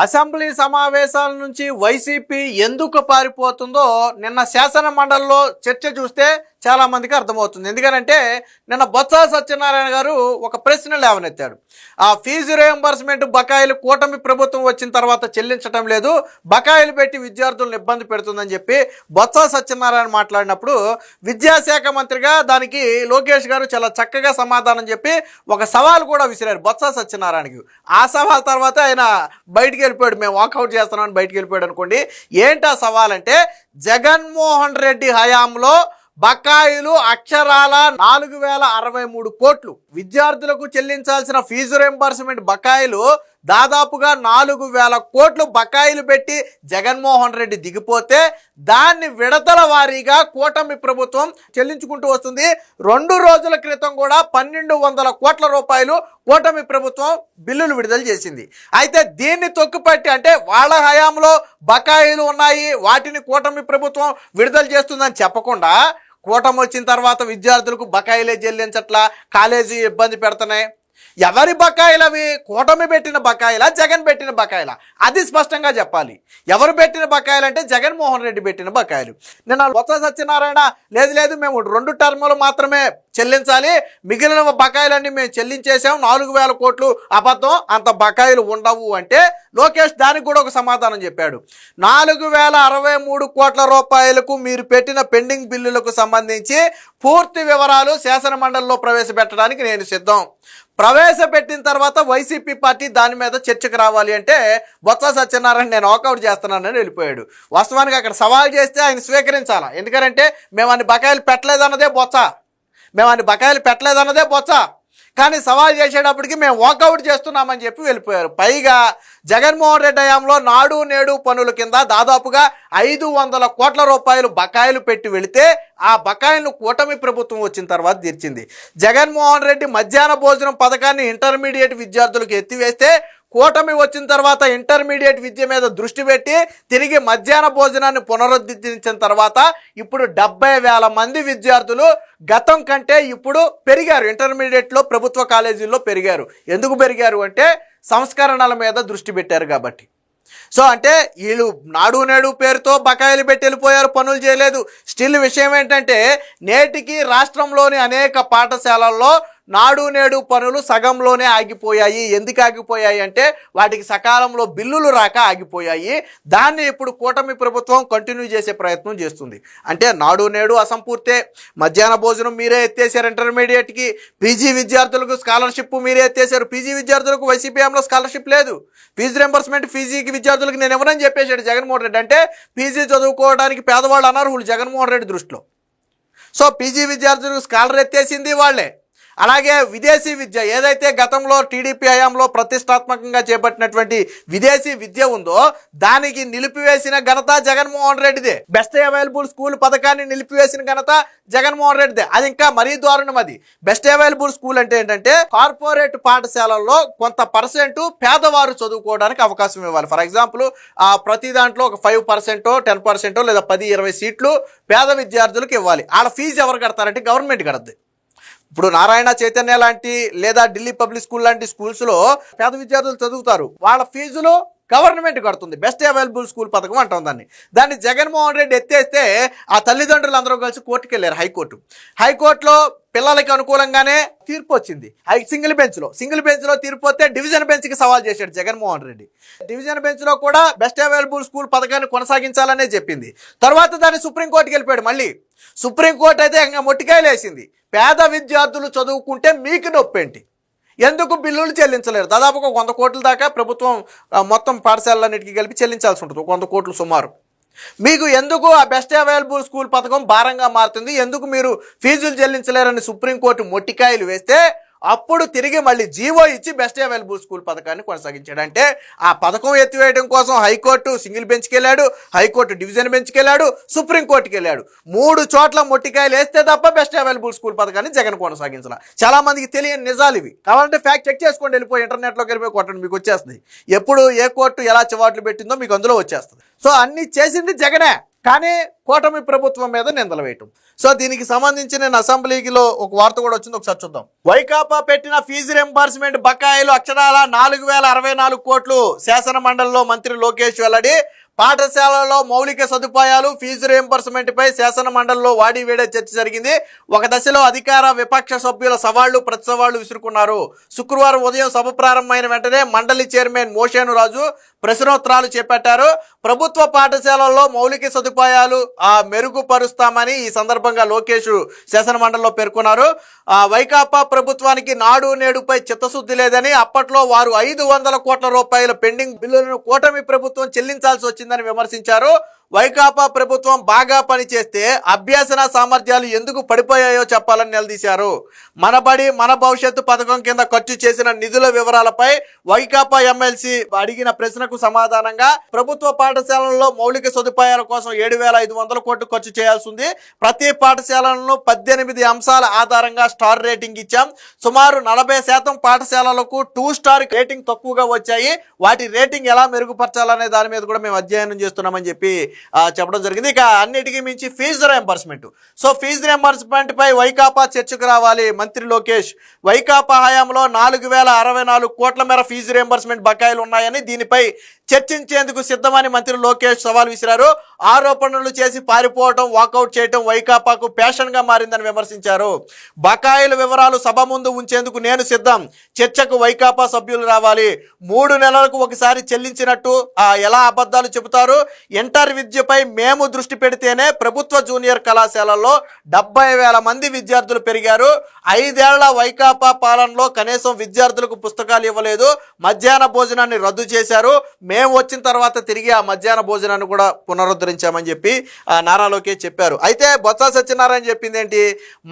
Assembly సమావేశాల నుంచి YCP ఎందుకు పారిపోతుందో నిన్న శాసన మండలిలో చర్చ చూస్తే చాలా మందికి అర్థమవుతుంది. ఎందుకంటే నిన్న బొత్స సత్యనారాయణ గారు ఒక ప్రశ్న లేవనెత్తాడు. ఆ ఫీజు రియంబర్స్మెంట్ బకాయిలు కూటమి ప్రభుత్వం వచ్చిన తర్వాత చెల్లించడం లేదు, బకాయిలు పెట్టి విద్యార్థులను ఇబ్బంది పెడుతుందని చెప్పి బొత్స సత్యనారాయణ మాట్లాడినప్పుడు విద్యాశాఖ మంత్రిగా దానికి లోకేష్ గారు చాలా చక్కగా సమాధానం చెప్పి ఒక సవాల్ కూడా విసిరారు బొత్స సత్యనారాయణకి. ఆ సవాల్ తర్వాత ఆయన బయటికి వెళ్ళిపోయాడు. మేము వాకౌట్ చేస్తున్నామని బయటికి వెళ్ళిపోయాడు అనుకోండి. ఏంటి ఆ సవాల్ అంటే, జగన్మోహన్ రెడ్డి హయాంలో బకాయిలు అక్షరాల 4063 కోట్లు, విద్యార్థులకు చెల్లించాల్సిన ఫీజు రింబర్స్మెంట్ బకాయిలు దాదాపుగా 4000 కోట్లు బకాయిలు పెట్టి జగన్మోహన్ రెడ్డి దిగిపోతే దాన్ని విడతల వారీగా కూటమి ప్రభుత్వం చెల్లించుకుంటూ వస్తుంది. 2 రోజుల క్రితం కూడా 1200 కోట్ల రూపాయలు కూటమి ప్రభుత్వం బిల్లులు విడుదల చేసింది. అయితే దీన్ని తొక్కిపట్టి, అంటే వాళ్ళ హయాంలో బకాయిలు ఉన్నాయి, వాటిని కూటమి ప్రభుత్వం విడుదల చేస్తుందని చెప్పకుండా కూటమి వచ్చిన తర్వాత విద్యార్థులకు బకాయిలే చెల్లించట్లా, కాలేజీ ఇబ్బంది పెడుతున్నాయి. ఎవరి బకాయిలు అవి? కూటమి పెట్టిన బకాయిలా, జగన్ పెట్టిన బకాయిలా? అది స్పష్టంగా చెప్పాలి. ఎవరు పెట్టిన బకాయిలు అంటే జగన్మోహన్ రెడ్డి పెట్టిన బకాయిలు. నిన్న బొత్స సత్యనారాయణ లేదు మేము 2 టర్ములు మాత్రమే చెల్లించాలి, మిగిలిన బకాయిలన్నీ మేము చెల్లించేసాం, 4000 కోట్లు అబద్ధం, అంత బకాయిలు ఉండవు అంటే లోకేష్ దానికి కూడా ఒక సమాధానం చెప్పాడు. 4063 కోట్ల రూపాయలకు మీరు పెట్టిన పెండింగ్ బిల్లులకు సంబంధించి పూర్తి వివరాలు శాసన మండలిలో ప్రవేశపెట్టడానికి నేను సిద్ధం. ప్రవేశపెట్టిన తర్వాత వైసీపీ పార్టీ దాని మీద చర్చకు రావాలి అంటే బొత్స సత్యనారాయణ నేను వాకౌట్ చేస్తున్నానని వెళ్ళిపోయాడు. వాస్తవానికి అక్కడ సవాల్ చేస్తే ఆయన స్వీకరించాలా. ఎందుకంటే మేము అన్ని బకాయిలు పెట్టలేదన్నదే బొత్స, కానీ సవాల్ చేసేటప్పటికి మేము వాకౌట్ చేస్తున్నామని చెప్పి వెళ్ళిపోయారు. పైగా జగన్మోహన్ రెడ్డి హయాంలో నాడు నేడు పనుల కింద దాదాపుగా 500 కోట్ల రూపాయలు బకాయిలు పెట్టి వెళితే ఆ బకాయిలను కూటమి ప్రభుత్వం వచ్చిన తర్వాత తీర్చింది. జగన్మోహన్ రెడ్డి మధ్యాహ్న భోజనం పథకాన్ని ఇంటర్మీడియట్ విద్యార్థులకు ఎత్తివేస్తే కూటమి వచ్చిన తర్వాత ఇంటర్మీడియట్ విద్య మీద దృష్టి పెట్టి తిరిగి మధ్యాహ్న భోజనాన్ని పునరుద్ధరించిన తర్వాత ఇప్పుడు 70,000 మంది విద్యార్థులు గతం కంటే ఇప్పుడు పెరిగారు. ఇంటర్మీడియట్లో ప్రభుత్వ కాలేజీల్లో పెరిగారు. ఎందుకు పెరిగారు అంటే సంస్కరణల మీద దృష్టి పెట్టారు కాబట్టి. సో అంటే వీళ్ళు నాడు నేడు పేరుతో బకాయిలు పెట్టి వెళ్ళిపోయారు, పనులు చేయలేదు. స్టిల్ విషయం ఏంటంటే నేటికి రాష్ట్రంలోని అనేక పాఠశాలల్లో నాడు నేడు పనులు సగంలోనే ఆగిపోయాయి. ఎందుకు ఆగిపోయాయి అంటే వాటికి సకాలంలో బిల్లులు రాక ఆగిపోయాయి. దాన్ని ఇప్పుడు కూటమి ప్రభుత్వం కంటిన్యూ చేసే ప్రయత్నం చేస్తుంది. అంటే నాడు నేడు అసంపూర్తే, మధ్యాహ్న భోజనం మీరే ఎత్తేసారు, ఇంటర్మీడియట్కి పీజీ విద్యార్థులకు స్కాలర్షిప్ మీరే ఎత్తేసారు. పీజీ విద్యార్థులకు వైసీపీఎంలో స్కాలర్షిప్ లేదు. ఫీజు రింబర్స్మెంట్ పీజీకి విద్యార్థులకు నేను ఎవరని చెప్పేశాడు జగన్మోహన్ రెడ్డి. అంటే పీజీ చదువుకోవడానికి పేదవాళ్ళు అనర్హులు జగన్మోహన్ రెడ్డి దృష్టిలో. సో పీజీ విద్యార్థులకు స్కాలర్ ఎత్తేసింది వాళ్ళే. అలాగే విదేశీ విద్య, ఏదైతే గతంలో టీడీపీ హయాంలో ప్రతిష్టాత్మకంగా చేపట్టినటువంటి విదేశీ విద్య ఉందో దానికి నిలిపివేసిన ఘనత జగన్మోహన్ రెడ్డిదే. బెస్ట్ అవైలబుల్ స్కూల్ పథకాన్ని నిలిపివేసిన ఘనత జగన్మోహన్ రెడ్డిదే. అది ఇంకా మరీ దారుణం. అది బెస్ట్ అవైలబుల్ స్కూల్ అంటే ఏంటంటే కార్పొరేట్ పాఠశాలల్లో కొంత పర్సెంట్ పేదవారు చదువుకోవడానికి అవకాశం ఇవ్వాలి. ఫర్ ఎగ్జాంపుల్ ప్రతి దాంట్లో ఒక 5%, 10% లేదా 10-20 సీట్లు పేద విద్యార్థులకు ఇవ్వాలి. వాళ్ళ ఫీజు ఎవరు కడతారంటే గవర్నమెంట్ కడద్ది. ఇప్పుడు నారాయణ చైతన్య లాంటి లేదా ఢిల్లీ పబ్లిక్ స్కూల్ లాంటి స్కూల్స్లో పేద విద్యార్థులు చదువుతారు, వాళ్ళ ఫీజులు గవర్నమెంట్ కడుతుంది. బెస్ట్ అవైలబుల్ స్కూల్ పథకం అంటాం దాన్ని జగన్మోహన్ రెడ్డి ఎత్తేస్తే ఆ తల్లిదండ్రులు అందరూ కలిసి కోర్టుకు వెళ్ళారు. హైకోర్టులో పిల్లలకి అనుకూలంగానే తీర్పు వచ్చింది. సింగిల్ బెంచ్లో తీర్పు వస్తే డివిజన్ బెంచ్కి సవాల్ చేశాడు జగన్మోహన్ రెడ్డి. డివిజన్ బెంచ్లో కూడా బెస్ట్ అవైలబుల్ స్కూల్ పథకాన్ని కొనసాగించాలనే చెప్పింది. తర్వాత దాన్ని సుప్రీంకోర్టుకి వెళ్ళిపోయాడు. మళ్ళీ సుప్రీంకోర్టు అయితే ఇంకా మొట్టికాయలు వేసింది. పేద విద్యార్థులు చదువుకుంటే మీకు నొప్పేంటి, ఎందుకు బిల్లులు చెల్లించలేరు? దాదాపుగా 100 కోట్ల దాకా ప్రభుత్వం మొత్తం పాఠశాలన్నిటికీ కలిపి చెల్లించాల్సి ఉంటుంది, 100 కోట్లు సుమారు. మీకు ఎందుకు ఆ బెస్ట్ అవైలబుల్ స్కూల్ పథకం భారంగా మారుతుంది, ఎందుకు మీరు ఫీజులు చెల్లించలేరని సుప్రీంకోర్టు మొట్టికాయలు వేస్తే అప్పుడు తిరిగి మళ్ళీ జీవో ఇచ్చి బెస్ట్ అవైలబుల్ స్కూల్ పథకాన్ని కొనసాగించాడు. అంటే ఆ పథకం ఎత్తివేయడం కోసం హైకోర్టు సింగిల్ బెంచ్కి వెళ్ళాడు, హైకోర్టు డివిజన్ బెంచ్కి వెళ్ళాడు, సుప్రీంకోర్టుకి వెళ్ళాడు. 3 చోట్ల మొట్టికాయలు వేస్తే తప్ప బెస్ట్ అవైలబుల్ స్కూల్ పథకాన్ని జగన్ కొనసాగించాల. చాలా మందికి తెలియని నిజాలు ఇవి. కావాలంటే ఫ్యాక్ట్ చెక్ చేసుకోండి, వెళ్ళిపోయి ఇంటర్నెట్లోకి వెళ్ళిపోయి కొట్టండి, మీకు వచ్చేస్తుంది. ఎప్పుడు ఏ కోర్టు ఎలా చివాట్లు పెట్టిందో మీకు అందులో వచ్చేస్తుంది. సో అన్ని చేసింది జగనే. కానీ కూటమి ప్రభుత్వం మీద నిందలు వేయటం. సో దీనికి సంబంధించి నేను అసెంబ్లీలో ఒక వార్త కూడా వచ్చింది, ఒకసారి చూద్దాం. వైకాపా పెట్టిన ఫీజు రింబర్స్మెంట్ బకాయిలు అక్షరాల 4064 కోట్లు. శాసన మండలిలో మంత్రి లోకేష్ వెల్లడి. పాఠశాలలో మౌలిక సదుపాయాలు ఫీజు రియంబర్స్మెంట్ పై శాసన మండలిలో వాడి వేడే చర్చ జరిగింది. ఒక దశలో అధికార విపక్ష సభ్యుల సవాళ్లు ప్రతి సవాళ్లు విసురుకున్నారు. శుక్రవారం ఉదయం సభ ప్రారంభమైన వెంటనే మండలి చైర్మన్ మోషేను రాజు ప్రశ్నోత్తరాలు చేపట్టారు. ప్రభుత్వ పాఠశాలల్లో మౌలిక సదుపాయాలు మెరుగుపరుస్తామని ఈ సందర్భంగా లోకేష్ శాసన మండలిలో పేర్కొన్నారు. వైకాపా ప్రభుత్వానికి నాడు నేడుపై చిత్తశుద్ధి లేదని, అప్పట్లో వారు 500 కోట్ల రూపాయల పెండింగ్ బిల్లులను కూటమి ప్రభుత్వం చెల్లించాల్సి వచ్చిందని విమర్శించారు. వైకాపా ప్రభుత్వం బాగా పనిచేస్తే అభ్యసన సామర్థ్యాలు ఎందుకు పడిపోయాయో చెప్పాలని నిలదీశారు. మనబడి మన భవిష్యత్తు పథకం కింద ఖర్చు చేసిన నిధుల వివరాలపై వైకాపా ఎమ్మెల్సీ అడిగిన ప్రశ్నకు సమాధానంగా ప్రభుత్వ పాఠశాలల్లో మౌలిక సదుపాయాల కోసం 7500 కోట్లు ఖర్చు చేయాల్సి ఉంది. ప్రతి పాఠశాలను 18 అంశాల ఆధారంగా స్టార్ రేటింగ్ ఇచ్చాం. సుమారు 40% పాఠశాలలకు 2 స్టార్ రేటింగ్ తక్కువగా వచ్చాయి. వాటి రేటింగ్ ఎలా మెరుగుపరచాలనే దాని మీద కూడా మేము అధ్యయనం చేస్తున్నామని చెప్పి చెప్పడం జరిగింది. ఇక అన్నిటికీ మించి fee reimbursement. So fee reimbursement పై వైకాపా చర్చకు రావాలి. మంత్రి లోకేష్ వైకాపా హయాంలో 4064 కోట్ల మేర ఫీజు రియంబర్స్మెంట్ బకాయిలు ఉన్నాయని, దీనిపై చర్చించేందుకు సిద్ధమని మంత్రి లోకేష్ సవాల్ విసిరారు. ఆరోపణలు చేసి పారిపోవడం, వాకౌట్ చేయడం వైకాపాకు ప్యాషన్ గా మారిందని విమర్శించారు. బకాయిల వివరాలు సభ ముందు ఉంచేందుకు నేను సిద్ధం. చర్చకు వైకాపా సభ్యులు రావాలి. 3 నెలలకు ఒకసారి చెల్లించినట్టు ఎలా అబద్ధాలు చెబుతారు? ఇంటర్ విద్యపై మేము దృష్టి పెడితేనే ప్రభుత్వ జూనియర్ కళాశాలల్లో 70,000 మంది విద్యార్థులు పెరిగారు. 5 ఏళ్ల వైకాపా పాలనలో కనీసం విద్యార్థులకు పుస్తకాలు ఇవ్వలేదు. మధ్యాహ్న భోజనాన్ని రద్దు చేశారు. మేము వచ్చిన తర్వాత తిరిగి ఆ మధ్యాహ్న భోజనాన్ని కూడా పునరుద్ధరించామని చెప్పి నారా లోకేష్ చెప్పారు. అయితే బొత్స సత్యనారాయణ చెప్పింది ఏంటి?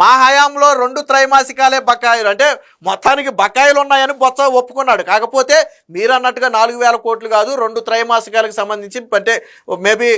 మా హయాంలో 2 త్రైమాసికాలే బకాయిలు, అంటే మొత్తానికి బకాయిలు ఉన్నాయని బొత్స ఒప్పుకున్నాడు. కాకపోతే మీరు అన్నట్టుగా 4000 కోట్లు కాదు, 2 త్రైమాసికాలకు సంబంధించి అంటే మేబీ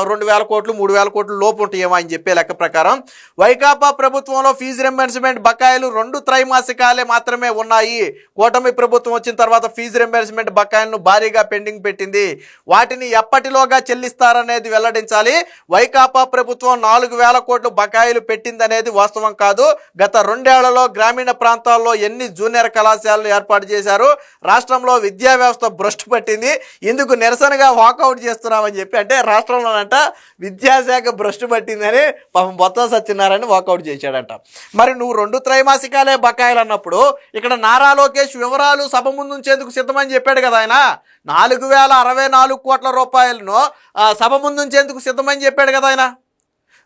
2000 కోట్లు 3000 కోట్లు లోపు ఉంటాయేమో అని చెప్పే లెక్క ప్రకారం వైకాపా ప్రభుత్వంలో ఫీజు రింబర్స్మెంట్ బకాయిలు 2 త్రైమాసికాలే మాత్రమే ఉన్నాయి. కూటమి ప్రభుత్వం వచ్చిన తర్వాత ఫీజు రింబర్స్మెంట్ బకాయిలను భారీగా పెండింగ్ పెట్టింది. వాటిని ఎప్పటిలోగా చెల్లిస్తారనేది వెల్లడించాలి. వైకాపా ప్రభుత్వం 4000 కోట్లు బకాయిలు పెట్టిందనేది వాస్తవం కాదు. గత 2 ఏళ్లలో గ్రామీణ ప్రాంతాల్లో ఎన్ని జూనియర్ కళాశాలలు ఏర్పాటు చేశారు? రాష్ట్రంలో విద్యా వ్యవస్థ భ్రష్టు పట్టింది. ఇందుకు నిరసనగా వాకౌట్ చేస్తున్నామని చెప్పి, అంటే రాష్ట్రంలోనంట విద్యాశాఖ భ్రష్టు పట్టిందని పాపం బొత్స సత్యనారాయణ వాకౌట్ చేశాడంట. మరి నువ్వు 2 త్రైమాసికాలే బకాయిలు అన్నప్పుడు ఇక్కడ నారా లోకేష్ వివరాలు సభ ముందు ఉంచేందుకు సిద్ధమని చెప్పాడు కదా. ఆయన 4064 కోట్ల రూపాయలను సభ ముందు ఉంచేందుకు సిద్ధమని చెప్పాడు కదా ఆయన.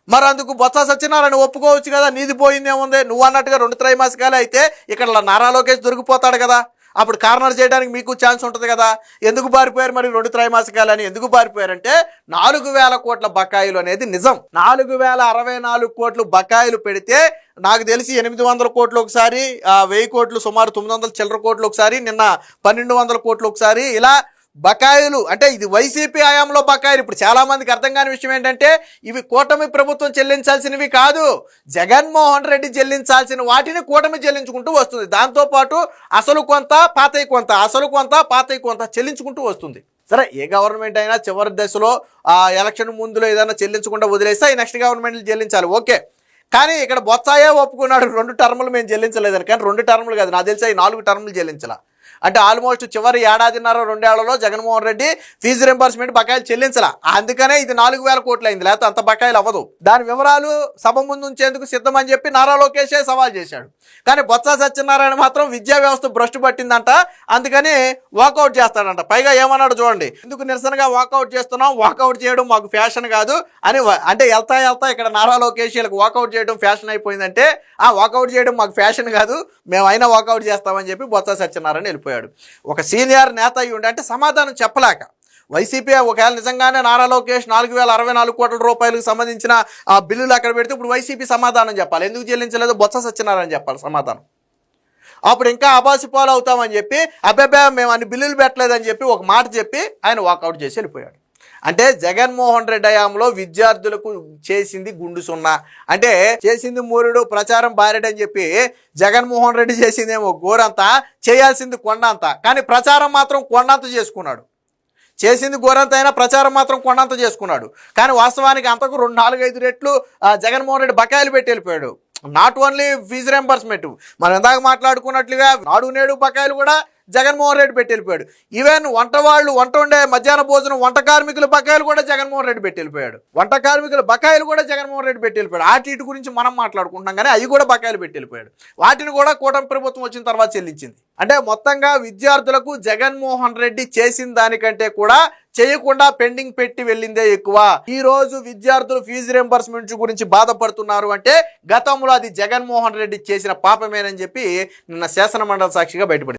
మరి అందుకు బొత్స సత్యనారాయణ ఒప్పుకోవచ్చు కదా, నీది పోయిందేముంది? నువ్వు అన్నట్టుగా 2 త్రైమాసికాలే అయితే ఇక్కడ నారా లోకేష్ దొరికిపోతాడు కదా. అప్పుడు కార్నర్ చేయడానికి మీకు ఛాన్స్ ఉంటుంది కదా. ఎందుకు బారిపోయారు మరి 2 త్రైమాసికాలని? ఎందుకు బారిపోయారంటే 4000 కోట్ల బకాయిలు అనేది నిజం. 4064 కోట్లు బకాయిలు పెడితే నాకు తెలిసి 800 కోట్లు ఒకసారి, 1000 కోట్లు సుమారు 900 చిల్లర కోట్లు ఒకసారి, నిన్న 1200 కోట్లు ఒకసారి, ఇలా బకాయిలు. అంటే ఇది వైసీపీ హయాంలో బకాయిలు. ఇప్పుడు చాలా మందికి అర్థం కాని విషయం ఏంటంటే ఇవి కూటమి ప్రభుత్వం చెల్లించాల్సినవి కాదు, జగన్మోహన్ రెడ్డి చెల్లించాల్సిన వాటిని కూటమి చెల్లించుకుంటూ వస్తుంది. దాంతోపాటు అసలు కొంత పాతయి కొంత, అసలు కొంత పాతయి కొంత చెల్లించుకుంటూ వస్తుంది. సరే, ఏ గవర్నమెంట్ అయినా చివరి దశలో ఎలక్షన్ ముందులో ఏదైనా చెల్లించకుండా వదిలేస్తే ఈ నెక్స్ట్ గవర్నమెంట్లు చెల్లించాలి, ఓకే. కానీ ఇక్కడ బొత్సాయే ఒప్పుకున్నాడు 2 టర్ములు మేము చెల్లించలేదని. కానీ 2 టర్ములు కాదు, నాకు తెలిసి 4 టర్ములు చెల్లించాల. అంటే ఆల్మోస్ట్ చివరి 1.5-2 ఏళ్లలో జగన్మోహన్ రెడ్డి ఫీజు రింబర్స్మెంట్ బకాయిలు చెల్లించాల. అందుకనే ఇది 4000 కోట్లు అయింది, లేకపోతే అంత బకాయిలు అవ్వదు. దాని వివరాలు సభ ముందు ఉంచేందుకు సిద్ధమని చెప్పి నారా లోకేషే సవాల్ చేశాడు. కానీ బొత్స సత్యనారాయణ మాత్రం విద్యా వ్యవస్థ భ్రష్టు పట్టిందంట, అందుకని వాకౌట్ చేస్తాడంట. పైగా ఏమన్నాడు చూడండి, ఎందుకు నిరసనగా వాకౌట్ చేస్తున్నాం, వాకౌట్ చేయడం మాకు ఫ్యాషన్ కాదు అని. అంటే వెళ్తా ఇక్కడ నారా లోకేష్ వీళ్ళకి వాకౌట్ చేయడం ఫ్యాషన్ అయిపోయిందంటే, వాకౌట్ చేయడం మాకు ఫ్యాషన్ కాదు, మేమైనా వాకౌట్ చేస్తామని చెప్పి బొత్స సత్యనారాయణ వెళ్ళిపోయాడు. ఒక సీనియర్ నేత అయ్యి ఉండే, అంటే సమాధానం చెప్పలేక వైసీపీ ఒకవేళ నిజంగానే నారా లోకేష్ 4064 కోట్ల రూపాయలకు సంబంధించిన ఆ బిల్లులు అక్కడ పెడితే ఇప్పుడు వైసీపీ సమాధానం చెప్పాలి, ఎందుకు చెల్లించలేదో బొత్స సత్యనారాయణ చెప్పాలి సమాధానం. అప్పుడు ఇంకా అబాసిపాలు అవుతామని చెప్పి అబ్బాయి మేము అన్ని బిల్లులు పెట్టలేదని చెప్పి ఒక మాట చెప్పి ఆయన వాకౌట్ చేసి వెళ్ళిపోయాడు. అంటే జగన్మోహన్ రెడ్డి హయాంలో విద్యార్థులకు చేసింది గుండు సున్నా, అంటే చేసింది మూరుడు ప్రచారం బారెడని చెప్పి జగన్మోహన్ రెడ్డి చేసిందేమో గోరంతా, చేయాల్సింది కొండంత, కానీ ప్రచారం మాత్రం కొండంత చేసుకున్నాడు. చేసింది గోరంత అయినా ప్రచారం మాత్రం కొండంత చేసుకున్నాడు. కానీ వాస్తవానికి అంతకు 2-4-5 రెట్లు జగన్మోహన్ రెడ్డి బకాయిలు పెట్టి వెళ్ళిపోయాడు. నాట్ ఓన్లీ ఫీజు రింబర్స్మెంట్, మనం ఇందాక మాట్లాడుకున్నట్లుగా నాడు నేడు బకాయిలు కూడా జగన్మోహన్ రెడ్డి పెట్టి వెళ్ళిపోయాడు. ఈవెన్ వంట వండే మధ్యాహ్న భోజనం వంట కార్మికుల బకాయిలు కూడా జగన్మోహన్ రెడ్డి పెట్టి వెళ్ళిపోయాడు. వంట కార్మికుల బకాయిలు కూడా జగన్మోహన్ రెడ్డి పెట్టి వెళ్ళిపోయాడు. ఇటు గురించి మనం మాట్లాడుకుంటున్నాం, కానీ అవి కూడా బకాయిలు పెట్టి వెళ్ళిపోయాడు. వాటిని కూడా కూటమి ప్రభుత్వం వచ్చిన తర్వాత చెల్లించింది. అంటే మొత్తంగా విద్యార్థులకు జగన్మోహన్ రెడ్డి చేసిన దానికంటే కూడా చేయకుండా పెండింగ్ పెట్టి వెళ్ళిందే ఎక్కువ. ఈ రోజు విద్యార్థులు ఫీజు రింబర్స్మెంట్ గురించి బాధపడుతున్నారు అంటే గతంలో అది జగన్మోహన్ రెడ్డి చేసిన పాపమేనని చెప్పి నిన్న శాసనమండలి సాక్షిగా బయటపడింది.